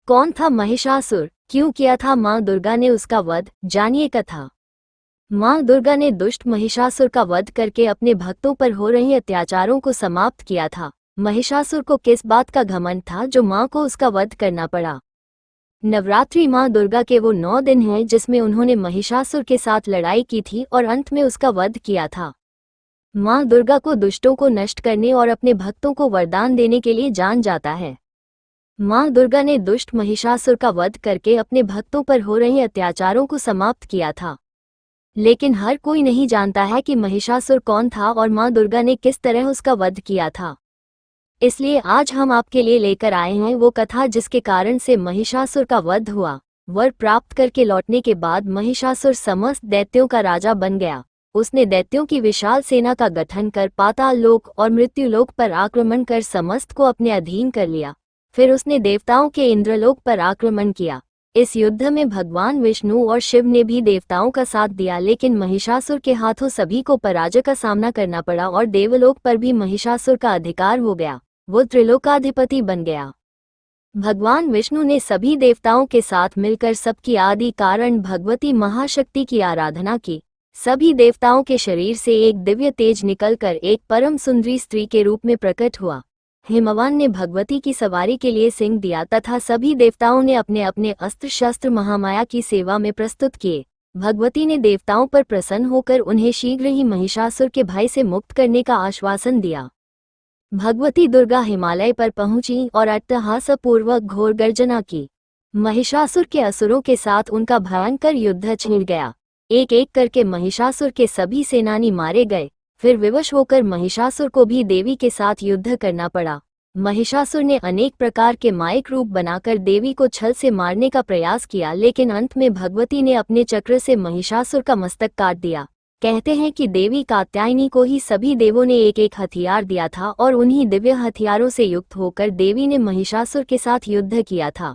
कौन था महिषासुर, क्यों किया था मां दुर्गा ने उसका वध, जानिए कथा। मां दुर्गा ने दुष्ट महिषासुर का वध करके अपने भक्तों पर हो रहे अत्याचारों को समाप्त किया था। महिषासुर को किस बात का घमंड था जो मां को उसका वध करना पड़ा। नवरात्रि मां दुर्गा के वो 9 दिन हैं जिसमें उन्होंने महिषासुर के साथ लड़ाई की थी और अंत में उसका वध किया था। मां दुर्गा को दुष्टों को नष्ट करने और अपने भक्तों को वरदान देने के लिए जान जाता है। मां दुर्गा ने दुष्ट महिषासुर का वध करके अपने भक्तों पर हो रहे अत्याचारों को समाप्त किया था। लेकिन हर कोई नहीं जानता है कि महिषासुर कौन था और मां दुर्गा ने किस तरह उसका वध किया था। इसलिए आज हम आपके लिए लेकर आए हैं वो कथा जिसके कारण से महिषासुर का वध हुआ। वर प्राप्त करके लौटने के बाद महिषासुर समस्त दैत्यों का राजा बन गया। उसने दैत्यों की विशाल सेना का गठन कर पाताल लोक और मृत्यु लोक पर आक्रमण कर समस्त को अपने अधीन कर लिया। फिर उसने देवताओं के इंद्रलोक पर आक्रमण किया। इस युद्ध में भगवान विष्णु और शिव ने भी देवताओं का साथ दिया, लेकिन महिषासुर के हाथों सभी को पराजय का सामना करना पड़ा और देवलोक पर भी महिषासुर का अधिकार हो गया। वो त्रिलोकाधिपति बन गया। भगवान विष्णु ने सभी देवताओं के साथ मिलकर सबकी आदि कारण भगवती महाशक्ति की आराधना की। सभी देवताओं के शरीर से एक दिव्य तेज निकलकर एक परम सुंदरी स्त्री के रूप में प्रकट हुआ। हिमवान ने भगवती की सवारी के लिए सिंह दिया तथा सभी देवताओं ने अपने अपने अस्त्र शस्त्र महामाया की सेवा में प्रस्तुत किए। भगवती ने देवताओं पर प्रसन्न होकर उन्हें शीघ्र ही महिषासुर के भय से मुक्त करने का आश्वासन दिया। भगवती दुर्गा हिमालय पर पहुंची और अट्टहासपूर्वक घोर गर्जना की। महिषासुर के असुरों के साथ उनका भयंकर युद्ध छिड़ गया। एक एक करके महिषासुर के सभी सेनानी मारे गए। फिर विवश होकर महिषासुर को भी देवी के साथ युद्ध करना पड़ा। महिषासुर ने अनेक प्रकार के मायक रूप बनाकर देवी को छल से मारने का प्रयास किया, लेकिन अंत में भगवती ने अपने चक्र से महिषासुर का मस्तक काट दिया। कहते हैं कि देवी कात्यायनी को ही सभी देवों ने एक एक हथियार दिया था और उन्हीं दिव्य हथियारों से युक्त होकर देवी ने महिषासुर के साथ युद्ध किया था।